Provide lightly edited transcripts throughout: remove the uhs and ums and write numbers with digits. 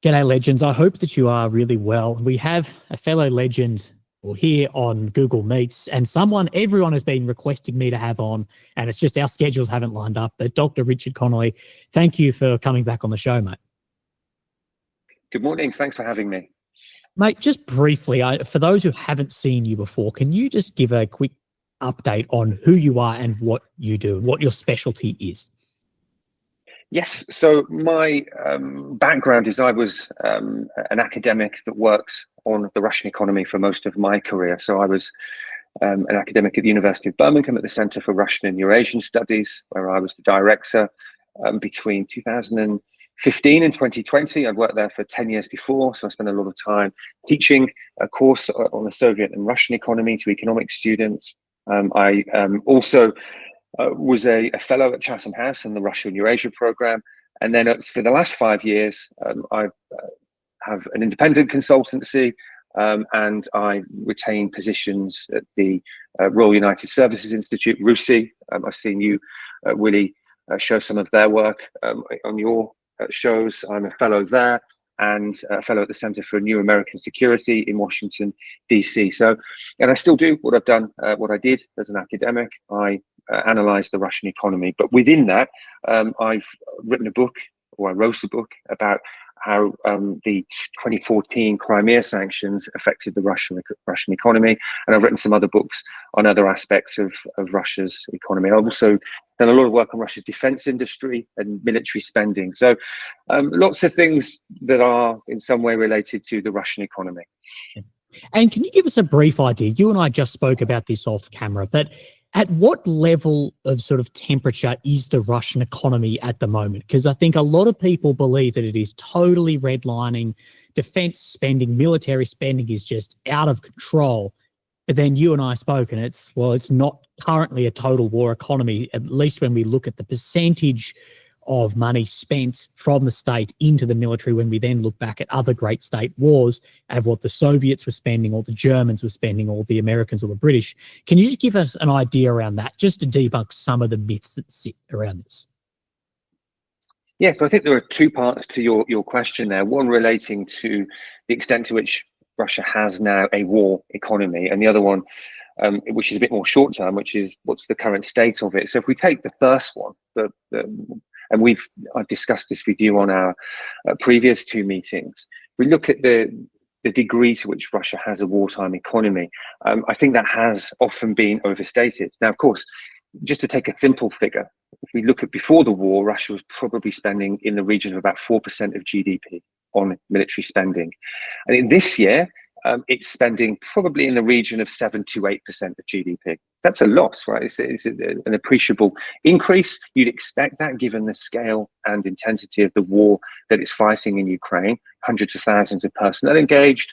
G'day, legends. I hope that you are really well. We have a fellow legend here on Google Meets and everyone has been requesting me to have on, and it's just our schedules haven't lined up. But Dr. Richard Connolly, thank you for coming back on the show, mate. Good morning. Thanks for having me. Mate, just briefly, for those who haven't seen you before, can you just give a quick update on who you are and what you do, what your specialty is? Yes, so my background is I was an academic that worked on the Russian economy for most of my career. So I was an academic at the University of Birmingham at the Centre for Russian and Eurasian Studies, where I was the director between 2015 and 2020. I'd worked there for 10 years before, so I spent a lot of time teaching a course on the Soviet and Russian economy to economics students. I also was a fellow at Chatham House in the Russia and Eurasia program. And then for the last 5 years, I have an independent consultancy and I retain positions at the Royal United Services Institute, RUSI. I've seen you, Willie, show some of their work on your shows. I'm a fellow there and a fellow at the Center for New American Security in Washington, DC. So, and I still do what I've done, what I did as an academic. I analyze the Russian economy, but within that, I've written a book, or I wrote a book about how the 2014 Crimea sanctions affected the Russian economy, and I've written some other books on other aspects of Russia's economy. I've also done a lot of work on Russia's defense industry and military spending. So lots of things that are in some way related to the Russian economy. And can you give us a brief idea? You and I just spoke about this off camera, but at what level of sort of temperature is the Russian economy at the moment? Because I think a lot of people believe that it is totally redlining, defense spending, military spending is just out of control. But then you and I spoke and it's not currently a total war economy, at least when we look at the percentage of money spent from the state into the military when we then look back at other great state wars of what the Soviets were spending or the Germans were spending or the Americans or the British. Can you just give us an idea around that, just to debunk some of the myths that sit around this? Yes, I think there are two parts to your question there. One relating to the extent to which Russia has now a war economy, and the other one, which is a bit more short term, which is what's the current state of it. So if we take the first one, and I've discussed this with you on our previous two meetings. We look at the degree to which Russia has a wartime economy. I think that has often been overstated. Now, of course, just to take a simple figure, if we look at before the war, Russia was probably spending in the region of about 4% of GDP on military spending. And in this year, it's spending probably in the region of 7 to 8% of GDP. That's a lot, right? It's an appreciable increase. You'd expect that given the scale and intensity of the war that it's fighting in Ukraine, hundreds of thousands of personnel engaged,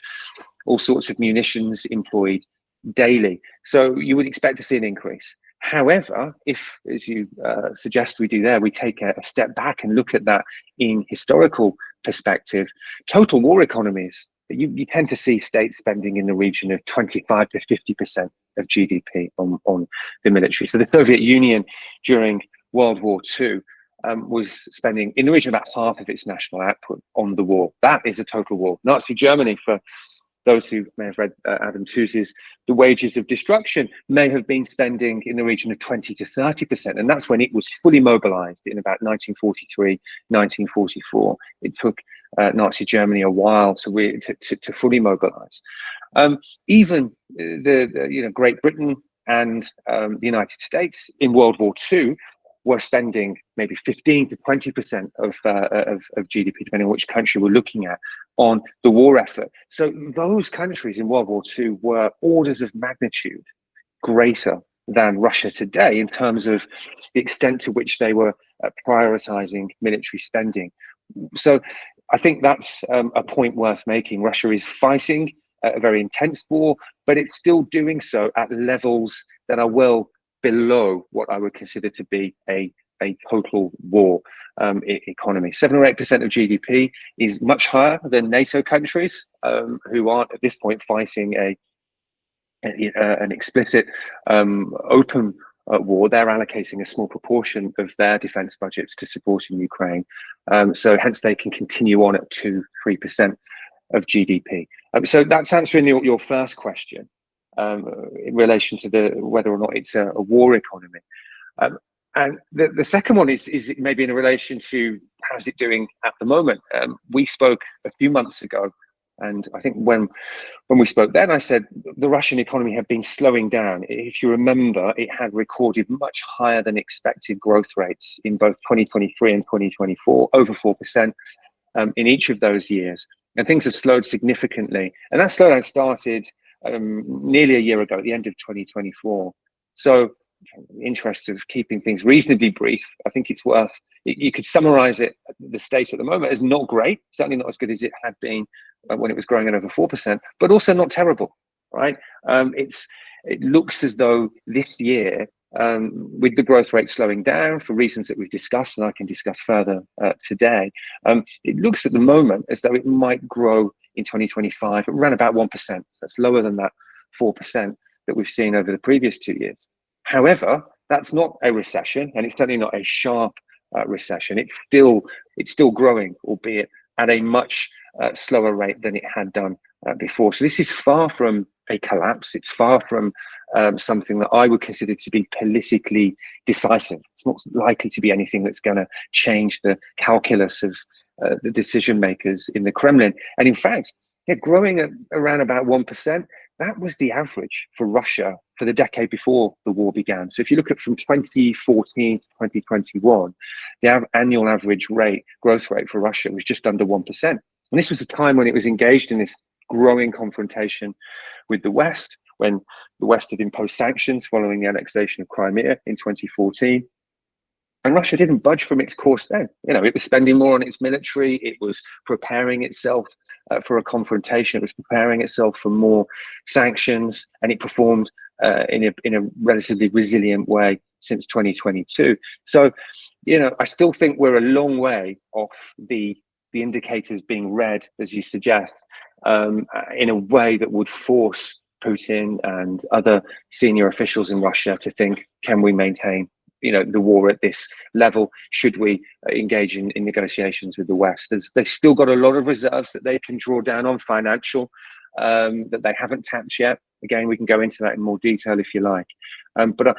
all sorts of munitions employed daily. So you would expect to see an increase. However, if, as you suggest we do there, we take a step back and look at that in historical perspective, total war economies, you tend to see states spending in the region of 25 to 50% of GDP on the military. So the Soviet Union during World War II was spending in the region about half of its national output on the war. That is a total war. Nazi Germany, for those who may have read Adam Tooze's The Wages of Destruction, may have been spending in the region of 20 to 30%. And that's when it was fully mobilized in about 1943, 1944. It took Nazi Germany a while to fully mobilize. Even the Great Britain and the United States in World War II were spending maybe 15 to 20% of GDP, depending on which country we're looking at, on the war effort. So those countries in World War II were orders of magnitude greater than Russia today in terms of the extent to which they were prioritizing military spending. So I think that's a point worth making. Russia is fighting a very intense war, but it's still doing so at levels that are well below what I would consider to be a total war economy. 7 or 8% of GDP is much higher than NATO countries who aren't at this point fighting an explicit open war, they're allocating a small proportion of their defense budgets to supporting Ukraine. So hence they can continue on at 2-3% of GDP. So that's answering your first question in relation to whether or not it's a war economy. And the second one is maybe in relation to how's it doing at the moment. We spoke a few months ago, and I think when we spoke then, I said the Russian economy had been slowing down. If you remember, it had recorded much higher than expected growth rates in both 2023 and 2024, over 4% in each of those years. And things have slowed significantly. And that slowdown started nearly a year ago, at the end of 2024. So in the interest of keeping things reasonably brief, I think it's worth, you could summarize it, the state at the moment, as not great, certainly not as good as it had been when it was growing at over 4%, but also not terrible, right? It looks as though this year, with the growth rate slowing down for reasons that we've discussed, and I can discuss further today, it looks at the moment as though it might grow in 2025 at around about 1%. So that's lower than that 4% that we've seen over the previous 2 years. However, that's not a recession, and it's certainly not a sharp recession. It's still growing, albeit at a much slower rate than it had done before. So this is far from a collapse. It's far from something that I would consider to be politically decisive. It's not likely to be anything that's going to change the calculus of the decision makers in the Kremlin. And in fact, growing at around about 1%, that was the average for Russia for the decade before the war began. So if you look at from 2014 to 2021, the annual average growth rate for Russia was just under 1%. And this was a time when it was engaged in this growing confrontation with the West, when the West had imposed sanctions following the annexation of Crimea in 2014. And Russia didn't budge from its course then. It was spending more on its military. It was preparing itself for a confrontation. It was preparing itself for more sanctions, and it performed in a relatively resilient way since 2022. So, I still think we're a long way off the indicators being read, as you suggest, in a way that would force Putin and other senior officials in Russia to think, can we maintain the war at this level? Should we engage in negotiations with the West? They've still got a lot of reserves that they can draw down on, financial, that they haven't tapped yet. Again, we can go into that in more detail if you like. But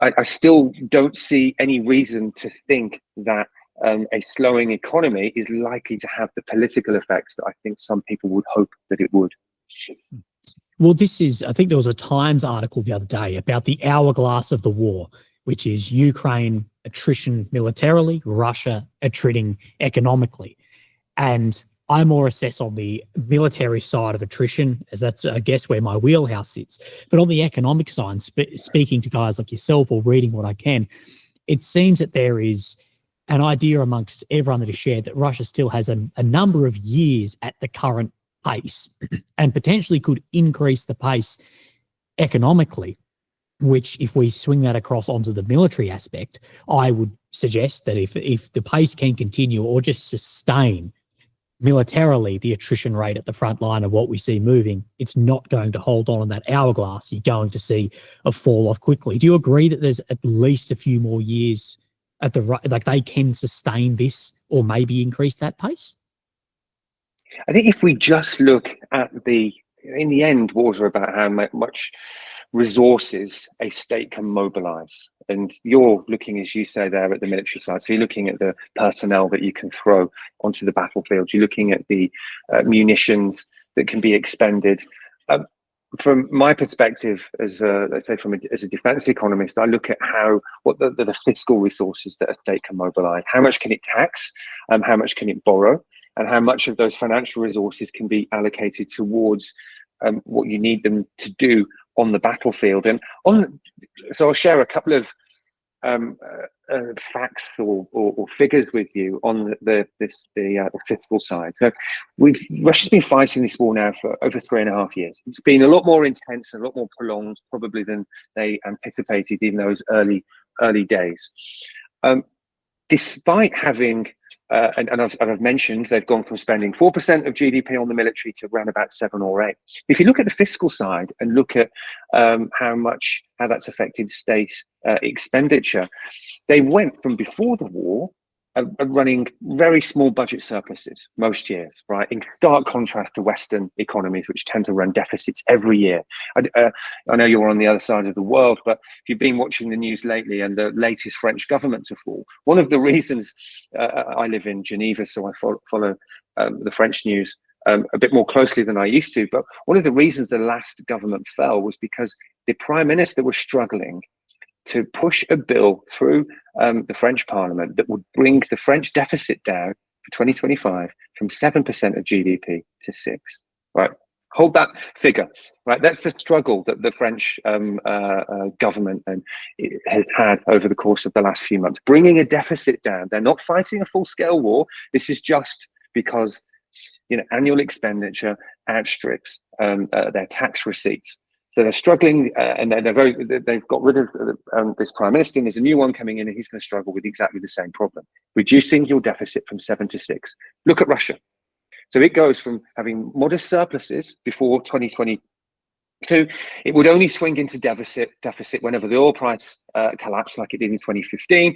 I still don't see any reason to think that a slowing economy is likely to have the political effects that I think some people would hope that it would. Well, I think there was a Times article the other day about the hourglass of the war, which is Ukraine attrition militarily, Russia attriting economically. And I more assess on the military side of attrition, as that's, I guess, where my wheelhouse sits. But on the economic side, speaking to guys like yourself or reading what I can, it seems that there is an idea amongst everyone that is shared that Russia still has a number of years at the current pace and potentially could increase the pace economically, which if we swing that across onto the military aspect, I would suggest that if the pace can continue or just sustain militarily the attrition rate at the front line of what we see moving, it's not going to hold on in that hourglass. You're going to see a fall off quickly. Do you agree that there's at least a few more years at like they can sustain this or maybe increase that pace? I think if we just look at in the end, wars are about how much resources a state can mobilize. And you're looking, as you say there, at the military side. So you're looking at the personnel that you can throw onto the battlefield. You're looking at the munitions that can be expended. From my perspective, as a defense economist, I look at what the fiscal resources that a state can mobilize. How much can it tax? How much can it borrow? And how much of those financial resources can be allocated towards what you need them to do on the battlefield. And so I'll share a couple of facts or figures with you on the fiscal side. So Russia's been fighting this war now for over 3.5 years. It's been a lot more intense and a lot more prolonged probably than they anticipated in those early days. Despite having and I've mentioned they've gone from spending 4% of GDP on the military to around about 7 or 8. If you look at the fiscal side and look at how that's affected state expenditure, they went from before the war running very small budget surpluses most years, right? In stark contrast to Western economies, which tend to run deficits every year. I know you're on the other side of the world, but if you've been watching the news lately and the latest French government to fall, one of the reasons I live in Geneva, so I follow the French news a bit more closely than I used to, but one of the reasons the last government fell was because the prime minister was struggling to push a bill through the French parliament that would bring the French deficit down for 2025 from 7% of GDP to 6%, right? Hold that figure, right? That's the struggle that the French government has had over the course of the last few months, bringing a deficit down. They're not fighting a full-scale war. This is just because, you know, annual expenditure outstrips their tax receipts. So they're struggling, and they've got rid of this prime minister, and there's a new one coming in, and he's going to struggle with exactly the same problem, reducing your deficit from 7 to 6. Look at Russia. So it goes from having modest surpluses before 2022. It would only swing into deficit whenever the oil price collapsed, like it did in 2015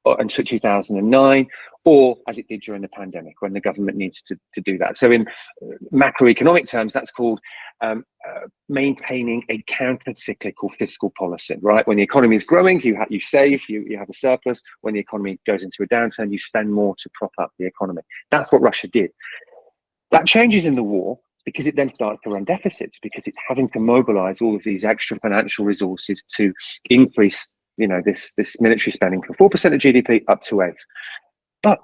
until 2009, or as it did during the pandemic, when the government needs to do that. So in macroeconomic terms, that's called maintaining a counter-cyclical fiscal policy, right? When the economy is growing, you save, you have a surplus. When the economy goes into a downturn, you spend more to prop up the economy. That's what Russia did. That changes in the war because it then starts to run deficits, because it's having to mobilize all of these extra financial resources to increase, you know, this military spending from 4% of GDP up to 8%. But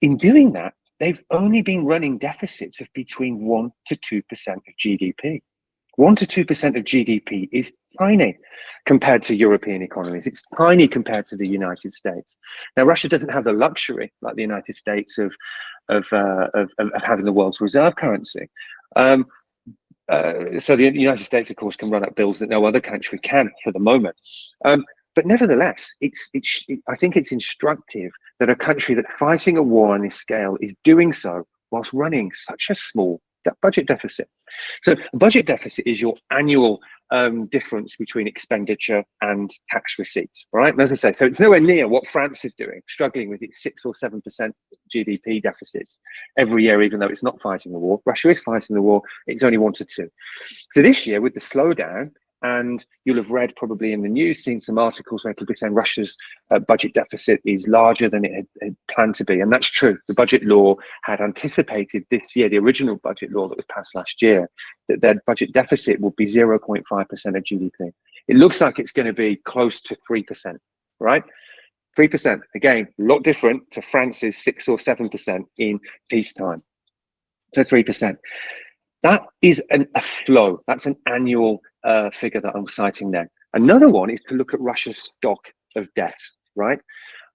in doing that, they've only been running deficits of between 1 to 2% of GDP. 1 to 2% of GDP is tiny compared to European economies. It's tiny compared to the United States. Now, Russia doesn't have the luxury, like the United States, of having the world's reserve currency. So the United States, of course, can run up bills that no other country can for the moment. But nevertheless, I think it's instructive that a country that's fighting a war on this scale is doing so whilst running such a small budget deficit. So a budget deficit is your annual difference between expenditure and tax receipts, right? And as I say, so it's nowhere near what France is doing, struggling with its 6 or 7% GDP deficits every year, even though it's not fighting the war. Russia is fighting the war. It's only 1 to 2. So this year, with the slowdown, and you'll have read probably in the news, seen some articles where people are saying Russia's budget deficit is larger than it had planned to be. And that's true. The budget law had anticipated this year, the original budget law that was passed last year, that their budget deficit will be 0.5% of GDP. It looks like it's going to be close to 3%, right? 3%, again, a lot different to France's 6 or 7% in peacetime. So 3%. That is a flow. That's an annual figure that I'm citing there. Another one is to look at Russia's stock of debt, right?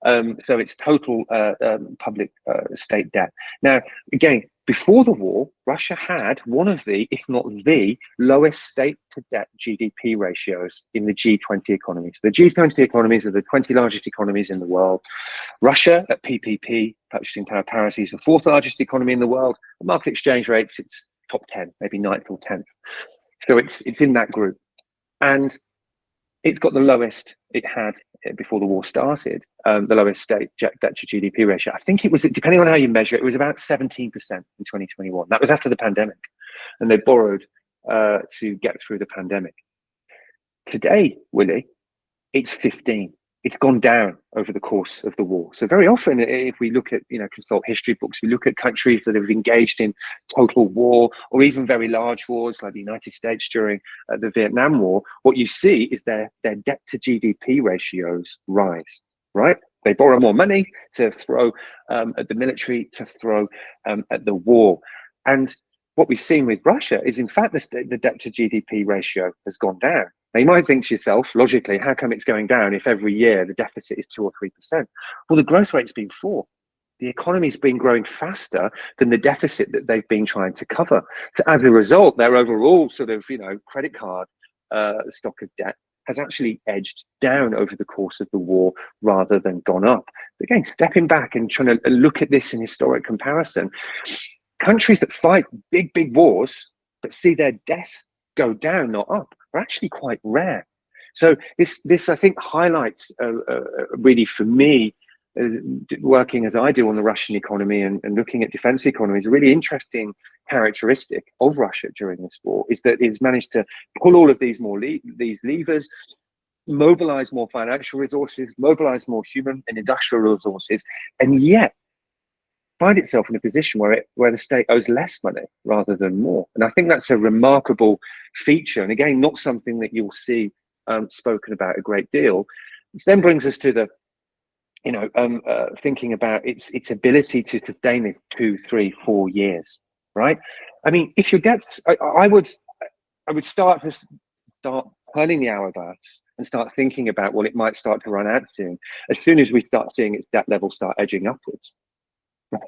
So it's total public state debt. Now, again, before the war, Russia had one of the, if not the lowest state to debt GDP ratios in the G20 economies. The G20 economies are the 20 largest economies in the world. Russia at PPP, purchasing power parity, is the 4th largest economy in the world. At market exchange rates, it's top 10, maybe 9th or 10th. So it's in that group. And it's got the lowest it had before the war started, the lowest state debt to GDP ratio. I think it was, depending on how you measure it, it was about 17% in 2021. That was after the pandemic. And they borrowed to get through the pandemic. Today, Willie, it's 15. It's gone down over the course of the war. So very often, if we look at, consult history books, we look at countries that have engaged in total war or even very large wars like the United States during the Vietnam War. What you see is their debt to GDP ratios rise, right? They borrow more money to throw at the military, to throw at the war. And what we've seen with Russia is, in fact, the debt to GDP ratio has gone down. Now, you might think to yourself, logically, how come it's going down if every year the deficit is 2 or 3%? Well, the growth rate's been 4%. The economy's been growing faster than the deficit that they've been trying to cover. So as a result, their overall sort of, credit card stock of debt has actually edged down over the course of the war rather than gone up. Again, stepping back and trying to look at this in historic comparison, countries that fight big, big wars but see their deaths go down, not up, are actually quite rare. So this I think highlights really for me, as working as I do on the Russian economy and looking at defense economies, a really interesting characteristic of Russia during this war is that it's managed to pull all of these these levers, mobilize more financial resources, mobilize more human and industrial resources, and yet find itself in a position where the state owes less money rather than more. And I think that's a remarkable feature, and again, not something that you'll see spoken about a great deal. Which then brings us to the thinking about its ability to sustain this 2, 3, 4 years, right? I mean, if your debts, I would start turning the hourglass and start thinking about, well, it might start to run out soon. As soon as we start seeing its debt level start edging upwards,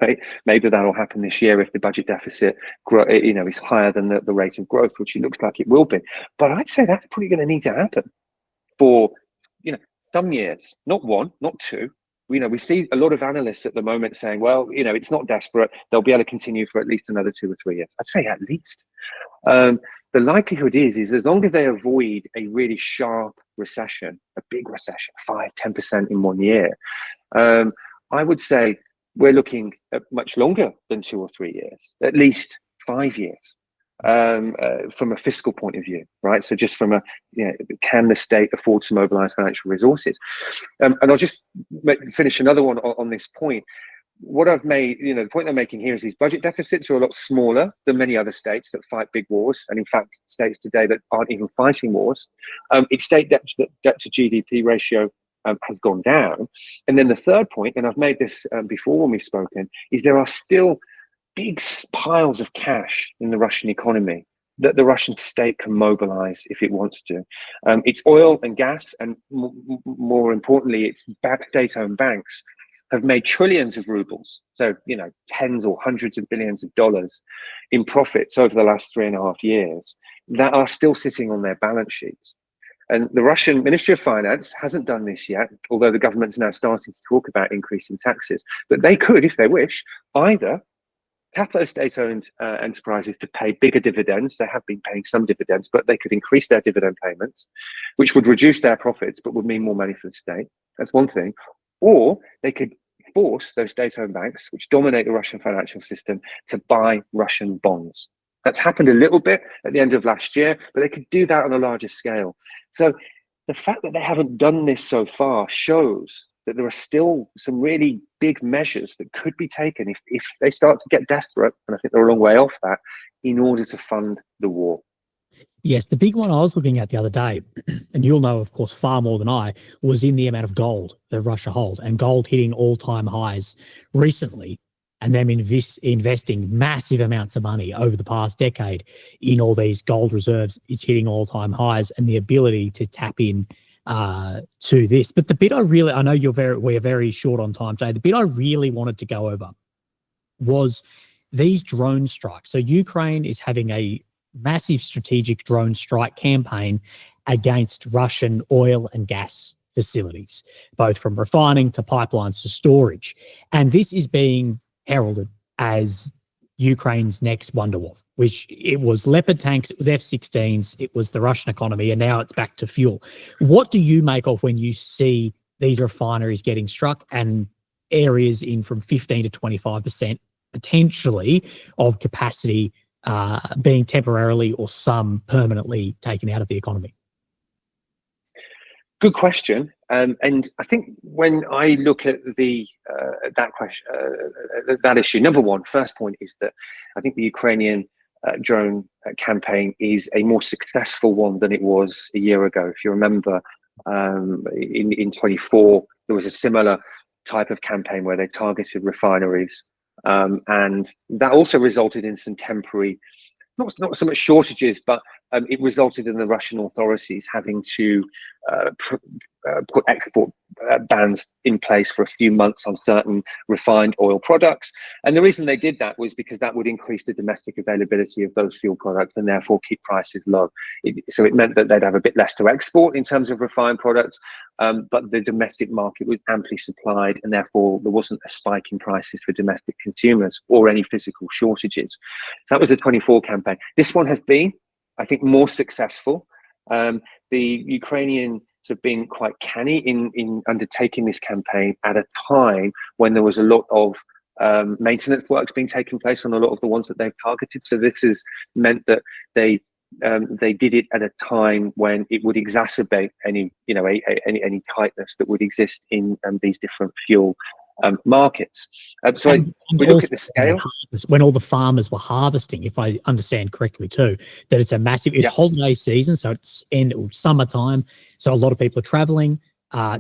right? Maybe that'll happen this year if the budget deficit is higher than the rate of growth, which it looks like it will be. But I'd say that's probably going to need to happen for some years, not one, not two. We see a lot of analysts at the moment saying, well, it's not desperate. They'll be able to continue for at least another 2 or 3 years. I'd say at least. The likelihood is as long as they avoid a really sharp recession, a big recession, 5-10% in 1 year, I would say we're looking at much longer than 2 or 3 years, at least 5 years. From a fiscal point of view, right? So just from can the state afford to mobilize financial resources? And I'll just finish another one on this point. What I've made, the point I'm making here is these budget deficits are a lot smaller than many other states that fight big wars, and in fact, states today that aren't even fighting wars. Its state debt to GDP ratio has gone down. And then the third point, and I've made this before when we've spoken, is there are still big piles of cash in the Russian economy that the Russian state can mobilize if it wants to. It's oil and gas, and more importantly, its state-owned banks have made trillions of rubles, so tens or hundreds of billions of dollars in profits over the last 3.5 years that are still sitting on their balance sheets. And the Russian Ministry of Finance hasn't done this yet, although the government's now starting to talk about increasing taxes. But they could, if they wish, either tap those state-owned enterprises to pay bigger dividends. They have been paying some dividends, but they could increase their dividend payments, which would reduce their profits, but would mean more money for the state. That's one thing. Or they could force those state-owned banks, which dominate the Russian financial system, to buy Russian bonds. That's happened a little bit at the end of last year, but they could do that on a larger scale. So the fact that they haven't done this so far shows that there are still some really big measures that could be taken if they start to get desperate, and I think they're a long way off that, in order to fund the war. Yes, the big one I was looking at the other day, and you'll know, of course, far more than I, was in the amount of gold that Russia holds, and gold hitting all-time highs recently, and them investing massive amounts of money over the past decade in all these gold reserves. It's hitting all-time highs, and the ability to tap in to this. But the bit I know we're very short on time today. The bit I really wanted to go over was these drone strikes. So Ukraine is having a massive strategic drone strike campaign against Russian oil and gas facilities, both from refining to pipelines to storage. And this is being heralded as Ukraine's next wonder war, which it was Leopard tanks, it was F-16s, it was the Russian economy, and now it's back to fuel. What do you make of when you see these refineries getting struck and areas in from 15 to 25% potentially of capacity being temporarily or some permanently taken out of the economy? Good question. And I think when I look at that question, that issue, number one, first point is that I think the Ukrainian drone campaign is a more successful one than it was a year ago. If you remember, in 24, there was a similar type of campaign where they targeted refineries, and that also resulted in some temporary, not so much shortages, but it resulted in the Russian authorities having to put export bans in place for a few months on certain refined oil products. And the reason they did that was because that would increase the domestic availability of those fuel products and therefore keep prices low. So it meant that they'd have a bit less to export in terms of refined products, but the domestic market was amply supplied, and therefore there wasn't a spike in prices for domestic consumers or any physical shortages. So that was the 24 campaign. This one has been, I think, more successful. The Ukrainians have been quite canny in undertaking this campaign at a time when there was a lot of maintenance works being taken place on a lot of the ones that they've targeted. So this has meant that they did it at a time when it would exacerbate any any tightness that would exist in these different fuel markets. So we look at the scale when all the farmers were harvesting, if I understand correctly too, that it's a massive, it's holiday season, so it's in summertime, so a lot of people are traveling,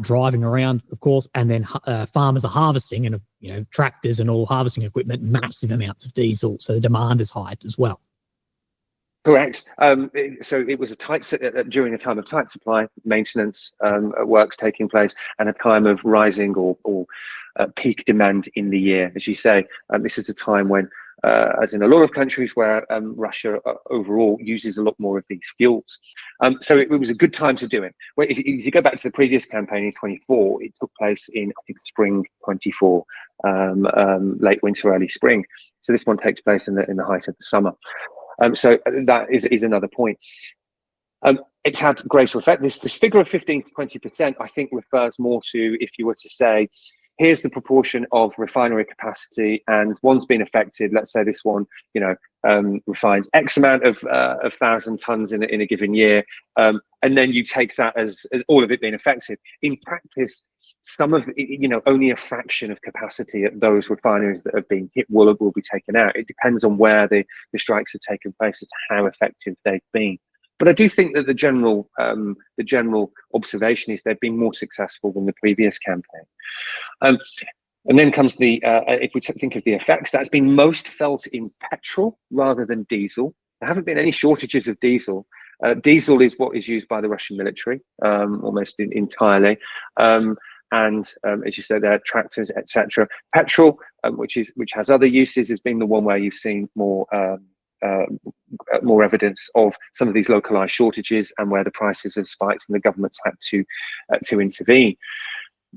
driving around, of course, and then farmers are harvesting, and tractors and all harvesting equipment, massive amounts of diesel, so the demand is high as well. Correct. So it was during a time of tight supply, maintenance works taking place, and a time of rising or peak demand in the year, as you say. This is a time when, as in a lot of countries where Russia overall uses a lot more of these fuels. So it was a good time to do it. Well, if you go back to the previous campaign in 24, it took place in, I think, spring 24, late winter, early spring. So this one takes place in the height of the summer. So that is another point. It's had greater effect. This figure of 15 to 20%, I think, refers more to, if you were to say, here's the proportion of refinery capacity, and one's been affected. Let's say this one, refines X amount of 1,000 tons in a given year, and then you take that as all of it being affected. In practice, some of only a fraction of capacity at those refineries that have been hit will be taken out. It depends on where the strikes have taken place as to how effective they've been. But I do think that the general observation is they've been more successful than the previous campaign. And then comes if we think of the effects, that's been most felt in petrol rather than diesel. There haven't been any shortages of diesel. Diesel is what is used by the Russian military almost entirely. And as you said, there are tractors, etc. Petrol, which has other uses, has been the one where you've seen more evidence of some of these localized shortages and where the prices have spiked and the government's had to intervene.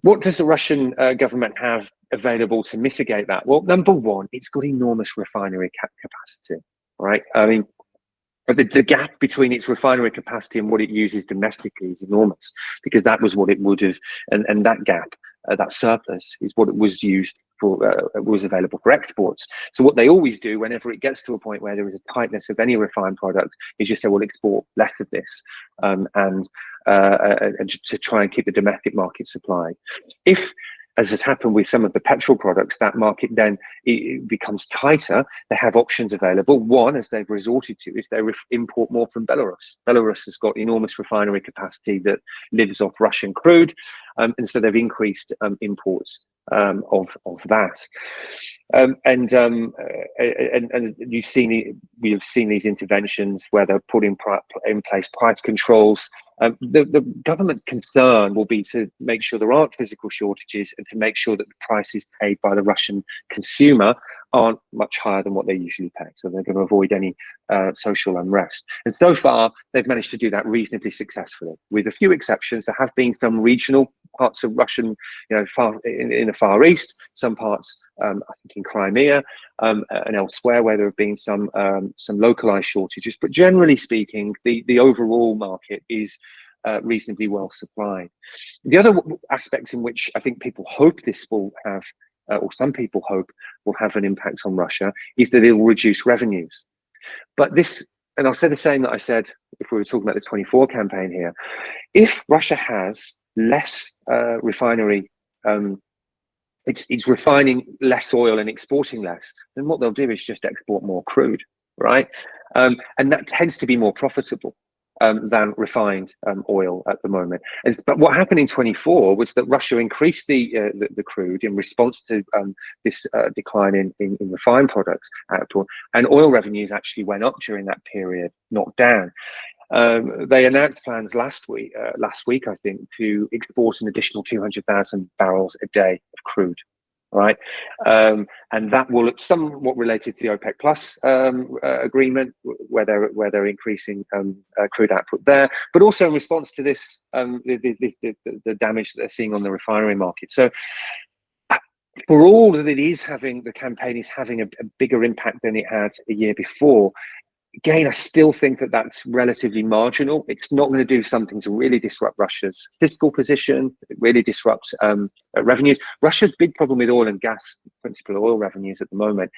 What does the Russian government have available to mitigate that? Well, number one, it's got enormous refinery capacity, right? I mean, the gap between its refinery capacity and what it uses domestically is enormous, because that was what it would have, and that gap, that surplus, is what it was used for, was available for exports. So what they always do whenever it gets to a point where there is a tightness of any refined product is just say, we'll export less of this, and to try and keep the domestic market supplied. If, as has happened with some of the petrol products, that market then it becomes tighter, they have options available. One, as they've resorted to, is they import more from Belarus. Belarus has got enormous refinery capacity that lives off Russian crude, and so they've increased imports of that. And we have seen these interventions where they're putting in place price controls. The government's concern will be to make sure there aren't physical shortages and to make sure that the prices paid by the Russian consumer aren't much higher than what they usually pay. So they're going to avoid any social unrest. And so far, they've managed to do that reasonably successfully. With a few exceptions, there have been some regional parts of Russian, far in the Far East, some parts, I think in Crimea and elsewhere, where there have been some localized shortages. But generally speaking, the overall market is reasonably well supplied. The other aspects in which I think people hope this will have, or some people hope will have an impact on Russia, is that it will reduce revenues. But this, and I'll say the same that I said if we were talking about the 24 campaign here, if Russia has less refinery, it's refining less oil and exporting less, then what they'll do is just export more crude, right? And that tends to be more profitable. than refined oil at the moment. But what happened in 24 was that Russia increased the crude in response to this decline in refined products output, and oil revenues actually went up during that period, not down. They announced plans last week, I think, to export an additional 200,000 barrels a day of crude. Right, and that will somewhat related to the OPEC Plus agreement, where they're increasing crude output there, but also in response to this the damage that they're seeing on the refinery market. So, for all that it is having, the campaign is having a bigger impact than it had a year before. Again, I still think that that's relatively marginal. It's not going to do something to really disrupt Russia's fiscal position, really disrupt revenues. Russia's big problem with oil and gas, principal oil revenues at the moment,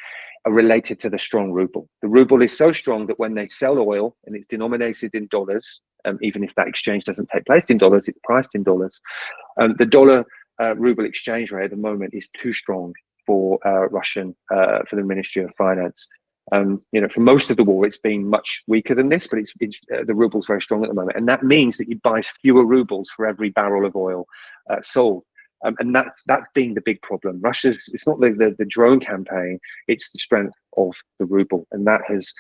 are related to the strong ruble. The ruble is so strong that when they sell oil and it's denominated in dollars, even if that exchange doesn't take place in dollars, it's priced in dollars. The dollar ruble exchange rate at the moment is too strong for for the Ministry of Finance. For most of the war, it's been much weaker than this, but the ruble's very strong at the moment, and that means that you buy fewer rubles for every barrel of oil sold, and that's been the big problem. It's not the drone campaign; it's the strength of the ruble, and that has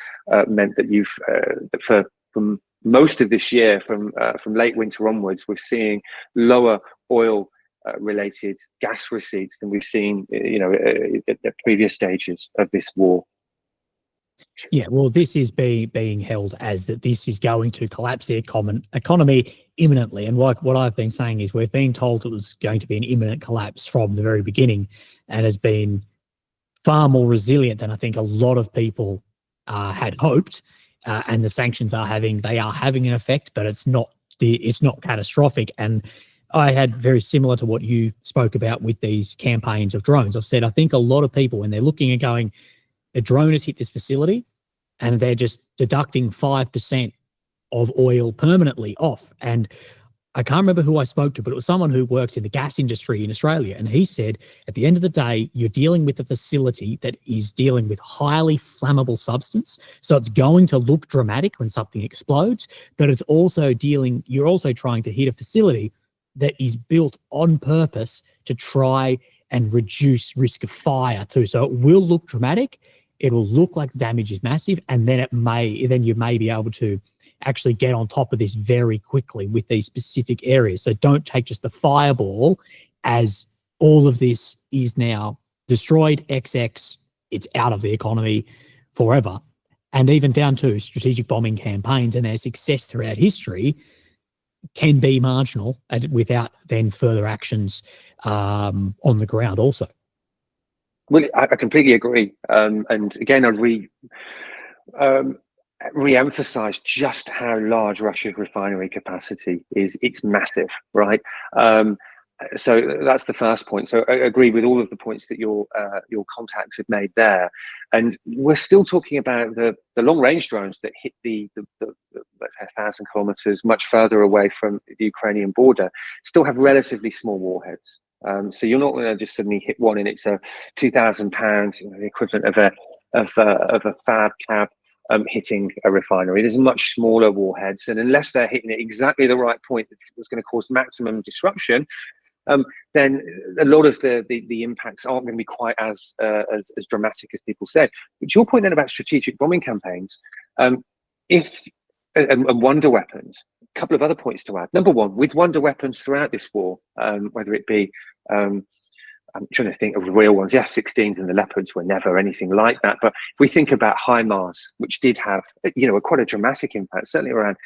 meant that from most of this year, from late winter onwards, we're seeing lower oil related gas receipts than we've seen, at the previous stages of this war. Yeah, well, this is being held as that this is going to collapse the economy imminently. And what I've been saying is we're being told it was going to be an imminent collapse from the very beginning, and has been far more resilient than I think a lot of people had hoped. And the sanctions are having an effect, but it's not catastrophic. And I had very similar to what you spoke about with these campaigns of drones. I've said I think a lot of people, when they're looking and going, a drone has hit this facility, and they're just deducting 5% of oil permanently off. And I can't remember who I spoke to, but it was someone who works in the gas industry in Australia. And he said, at the end of the day, you're dealing with a facility that is dealing with highly flammable substance. So it's going to look dramatic when something explodes, but you're also trying to hit a facility that is built on purpose to try and reduce risk of fire too. So it will look dramatic. It'll look like the damage is massive, and then you may be able to actually get on top of this very quickly with these specific areas. So don't take just the fireball as all of this is now destroyed, XX, it's out of the economy forever. And even down to strategic bombing campaigns and their success throughout history can be marginal without then further actions on the ground also. Well, I completely agree. And again, I'd re-emphasize just how large Russia's refinery capacity is. It's massive, right? So that's the first point. So I agree with all of the points that your contacts have made there. And we're still talking about the long-range drones that hit the let's say 1,000 kilometers much further away from the Ukrainian border, still have relatively small warheads. So you're not going to just suddenly hit one and it's a 2,000 pound, the equivalent of a fab cab hitting a refinery. There's much smaller warheads, and unless they're hitting at exactly the right point that's going to cause maximum disruption, then a lot of the impacts aren't going to be quite as dramatic as people say. But your point then about strategic bombing campaigns, and wonder weapons, a couple of other points to add. Number one, with wonder weapons throughout this war, whether it be, I'm trying to think of real ones. Yeah, 16s and the Leopards were never anything like that. But if we think about HIMARS, which did have, quite a dramatic impact, certainly around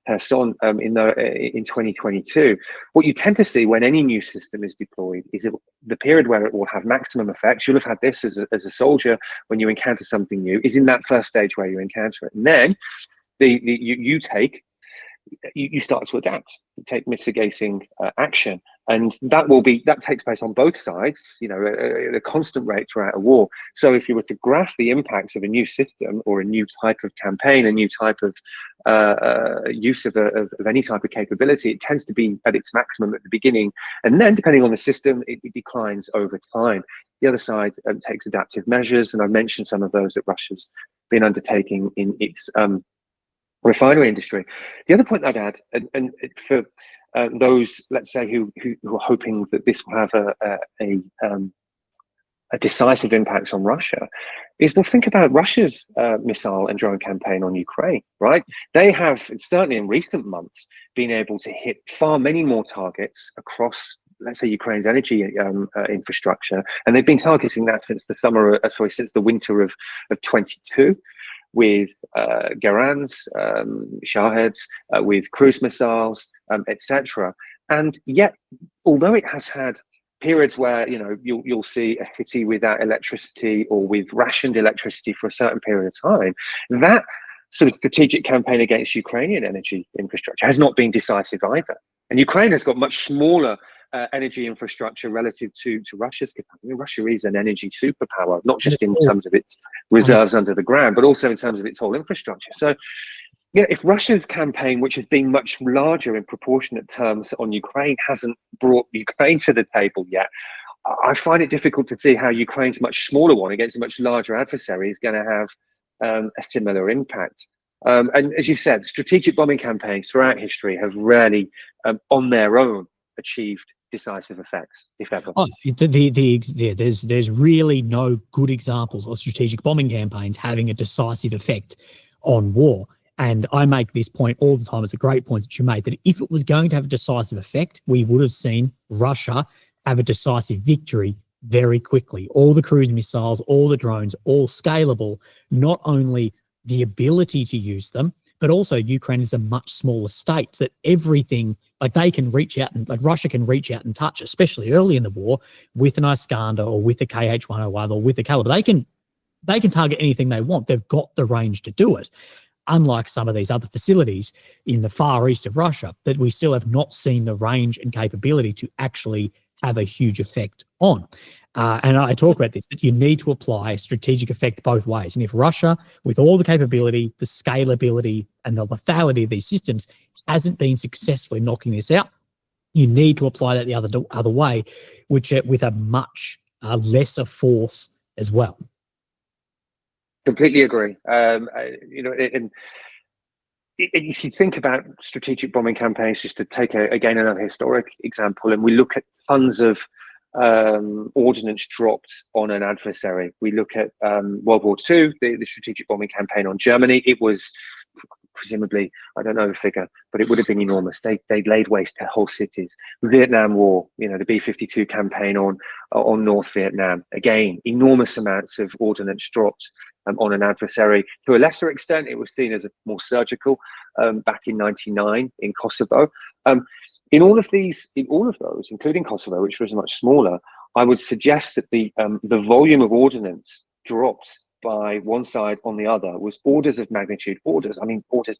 Kherson in 2022, what you tend to see when any new system is deployed is the period where it will have maximum effects. You'll have had this as a soldier when you encounter something new, is in that first stage where you encounter it. And then you start to adapt, you take mitigating action, and that takes place on both sides, at a constant rate throughout a war. So if you were to graph the impacts of a new system or a new type of campaign, a new type of use of any type of capability, it tends to be at its maximum at the beginning, and then depending on the system, it declines over time. The other side takes adaptive measures, and I mentioned some of those that Russia's been undertaking in its refinery industry. The other point I'd add, and for those, let's say, who are hoping that this will have a decisive impact on Russia, is, well, think about Russia's missile and drone campaign on Ukraine, right? They have, certainly in recent months, been able to hit many more targets across, let's say, Ukraine's energy infrastructure, and they've been targeting that since since the winter of 22, with Garans, Shaheds, with cruise missiles, etc. And yet, although it has had periods where, you know, you'll see a city without electricity or with rationed electricity for a certain period of time, that sort of strategic campaign against Ukrainian energy infrastructure has not been decisive either. And Ukraine has got much smaller energy infrastructure relative to Russia's capacity. I mean, Russia is an energy superpower, not just in terms of its reserves under the ground, but also in terms of its whole infrastructure. So, yeah, if Russia's campaign, which has been much larger in proportionate terms on Ukraine, hasn't brought Ukraine to the table yet, I find it difficult to see how Ukraine's much smaller one against a much larger adversary is going to have a similar impact. And as you said, strategic bombing campaigns throughout history have rarely, on their own, achieved decisive effects, if ever. There's really no good examples of strategic bombing campaigns having a decisive effect on war. And I make this point all the time. It's a great point that you made, that if it was going to have a decisive effect, we would have seen Russia have a decisive victory very quickly. All the cruise missiles, all the drones, all scalable, not only the ability to use them, but also Ukraine is a much smaller state, so that everything, like they can reach out, and like Russia can reach out and touch, especially early in the war, with an Iskander or with a KH-101 or with a Caliber. They can target anything they want. They've got the range to do it. Unlike some of these other facilities in the far east of Russia that we still have not seen the range and capability to actually have a huge effect on. And I talk about this, that you need to apply a strategic effect both ways. And if Russia, with all the capability, the scalability, and the lethality of these systems, hasn't been successfully knocking this out, you need to apply that the other way, which with a much lesser force as well. Completely agree. You know, if you think about strategic bombing campaigns, just to take again another historic example, and we look at tons of ordnance dropped on an adversary. We look at World War II, the strategic bombing campaign on Germany. It was presumably, I don't know the figure, but it would have been enormous. They laid waste to whole cities. Vietnam War, you know, the B-52 campaign on North Vietnam. Again, enormous amounts of ordnance dropped on an adversary. To a lesser extent, it was seen as a more surgical back in '99 in Kosovo. In all of those, including Kosovo, which was much smaller, I would suggest that the volume of ordnance dropped by one side on the other was orders of magnitude, orders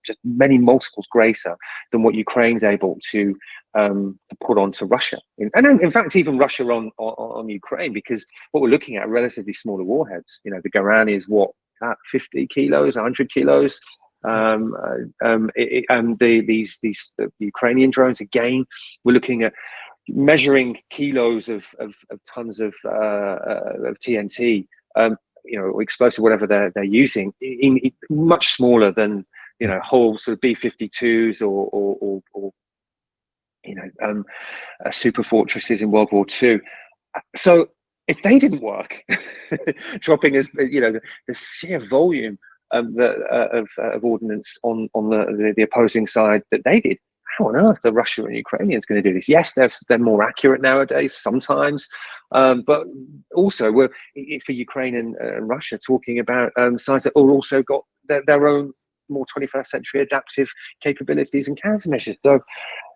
just many multiples greater than what Ukraine's able to put onto Russia. And in fact, even Russia on Ukraine, because what we're looking at are relatively smaller warheads. You know, the Garand is what, 50 kilos, 100 kilos. These Ukrainian drones, again, we're looking at measuring kilos of tons of TNT, you know, explosive, whatever they're using, in much smaller than, you know, whole sort of B-52s or you know, super fortresses in World War II. So if they didn't work, dropping as, you know, the sheer volume of ordnance on the opposing side that they did, how on earth are Russia and Ukrainians going to do this? Yes, they're more accurate nowadays sometimes, but also we're, for Ukraine and Russia, talking about sides that all also got their own more 21st century adaptive capabilities and countermeasures. So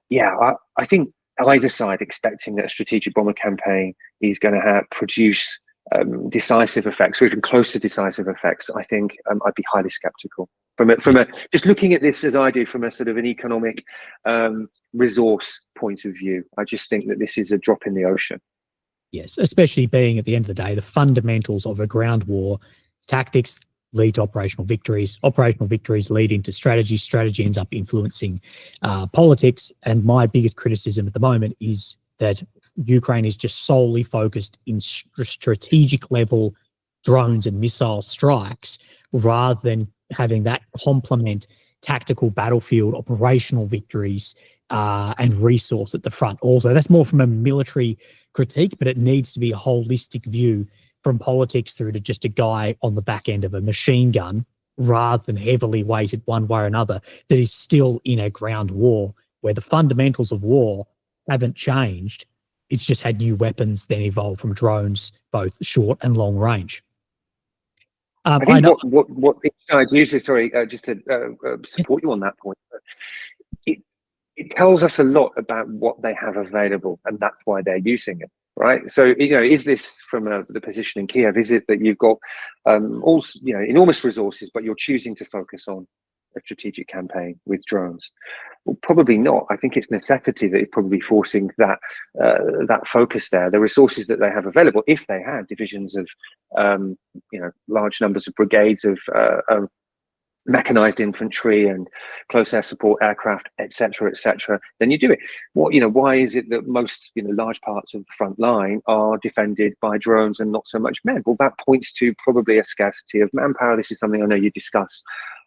yeah, I think either side expecting that a strategic bomber campaign is going to produce decisive effects, or even close to decisive effects, I think I'd be highly skeptical. From a just looking at this as I do from a sort of an economic resource point of view, I just think that this is a drop in the ocean. Yes, especially being at the end of the day, the fundamentals of a ground war, tactics lead to operational victories. Operational victories lead into strategy. Strategy ends up influencing politics. And my biggest criticism at the moment is that Ukraine is just solely focused in strategic level drones and missile strikes, rather than having that complement tactical battlefield operational victories and resource at the front. Also, that's more from a military critique, but it needs to be a holistic view from politics through to just a guy on the back end of a machine gun, rather than heavily weighted one way or another, that is still in a ground war where the fundamentals of war haven't changed. It's just had new weapons then evolved from drones, both short and long range. I think what I do is, sorry, just to support you on that point, it tells us a lot about what they have available, and that's why they're using it, right? So, is this from the position in Kiev? Is it that you've got also, enormous resources, but you're choosing to focus on a strategic campaign with drones? Well, probably not. I think it's necessity that is probably forcing that focus there. The resources that they have available, if they had divisions of, large numbers of brigades of mechanized infantry and close air support aircraft, etc., then you do it. Why is it that most, large parts of the front line are defended by drones and not so much men? Well, that points to probably a scarcity of manpower. This is something I know you discuss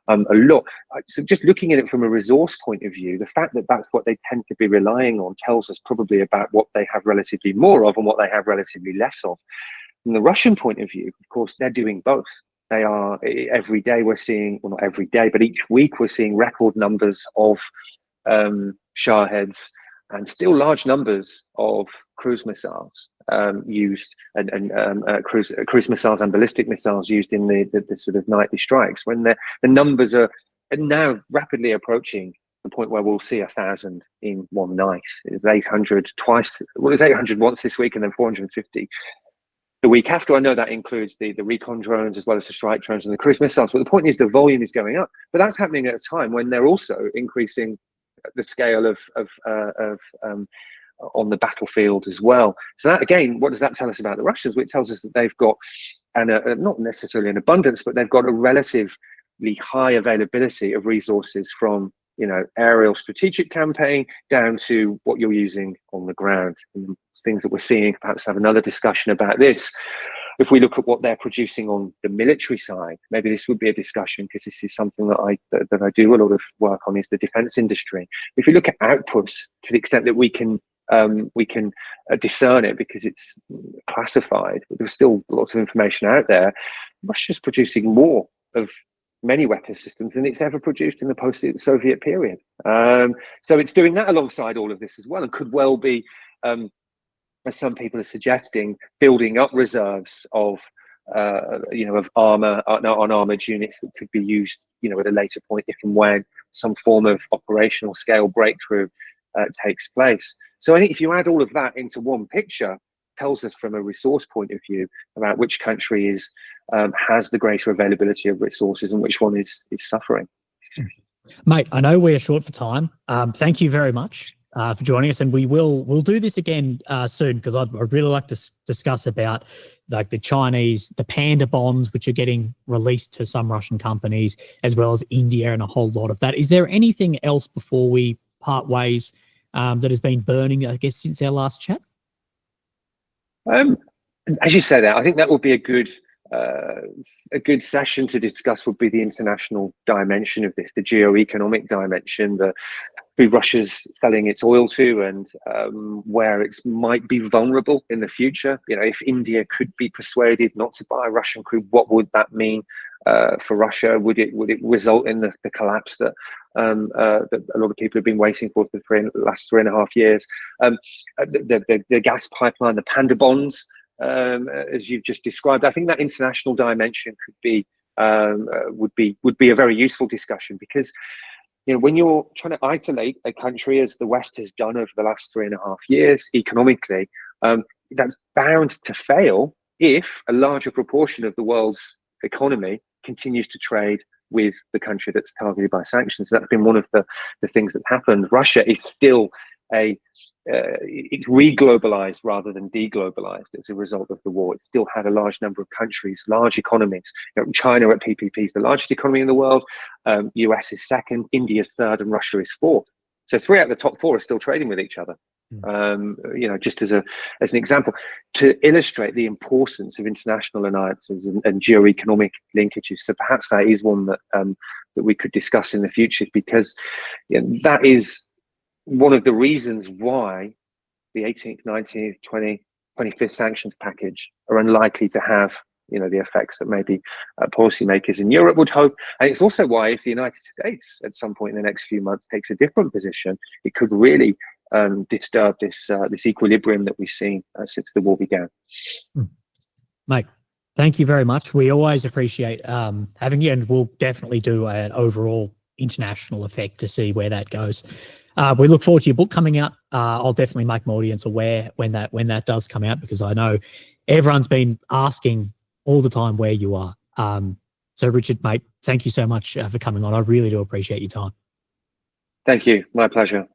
a lot. So just looking at it from a resource point of view, the fact that that's what they tend to be relying on tells us probably about what they have relatively more of and what they have relatively less of. From the Russian point of view, of course, they're doing both. They are, every day we're seeing, well, not every day, but each week we're seeing record numbers of Shaheeds and still large numbers of cruise missiles used, and cruise missiles and ballistic missiles used in the sort of nightly strikes, when the numbers are now rapidly approaching the point where we'll see 1,000 in one night. It was 800 twice. Well, it was 800 once this week and then 450 the week after. I know that includes the recon drones as well as the strike drones and the cruise missiles. But the point is the volume is going up. But that's happening at a time when they're also increasing the scale of on the battlefield as well. So that, again, what does that tell us about the Russians? Well, it tells us that they've got, not necessarily an abundance, but they've got a relatively high availability of resources, from aerial strategic campaign down to what you're using on the ground. And things that we're seeing, perhaps have another discussion about this. If we look at what they're producing on the military side, maybe this would be a discussion, because this is something that I do a lot of work on, is the defense industry. If you look at outputs, to the extent that we can discern it because it's classified, but there's still lots of information out there. Russia's producing more of many weapon systems than it's ever produced in the post-Soviet period. So it's doing that alongside all of this as well, and could well be, as some people are suggesting, building up reserves of of armor, unarmored units that could be used, at a later point, if and when some form of operational scale breakthrough takes place. So I think if you add all of that into one picture, tells us from a resource point of view about which country has the greater availability of resources and which one is suffering. Mate, I know we're short for time. Thank you very much for joining us, and we'll do this again soon, because I'd really like to discuss about like the Chinese, the panda bonds, which are getting released to some Russian companies, as well as India and a whole lot of that. Is there anything else before we part ways that has been burning, I guess, since our last chat? As you say that, I think that would be a good session to discuss. Would be the international dimension of this, the geo-economic dimension, who Russia's selling its oil to, and where it might be vulnerable in the future. If India could be persuaded not to buy Russian crude, what would that mean for Russia? Would it result in the collapse that a lot of people have been waiting for the last 3.5 years? The gas pipeline, the panda bonds, as you've just described. I think that international dimension could be would be a very useful discussion, because when you're trying to isolate a country, as the West has done over the last 3.5 years economically, that's bound to fail if a larger proportion of the world's economy continues to trade with the country that's targeted by sanctions. That's been one of the things that happened. Russia is still it's re-globalized rather than deglobalized as a result of the war. It still had a large number of countries, large economies. China at PPP is the largest economy in the world. US is second, India is third, and Russia is fourth. So 3 out of the top 4 are still trading with each other. Just as an example, to illustrate the importance of international alliances and geo-economic linkages. So perhaps that is one that that we could discuss in the future, because that is one of the reasons why the 18th, 19th, 25th sanctions package are unlikely to have the effects that maybe policymakers in Europe would hope. And it's also why, if the United States at some point in the next few months takes a different position, it could really disturb this equilibrium that we've seen since the war began. Mate, thank you very much. We always appreciate having you, and we'll definitely do an overall international effect to see where that goes. We look forward to your book coming out. I'll definitely make my audience aware when that does come out, because I know everyone's been asking all the time where you are. So Richard, mate, thank you so much for coming on. I really do appreciate your time. Thank you. My pleasure.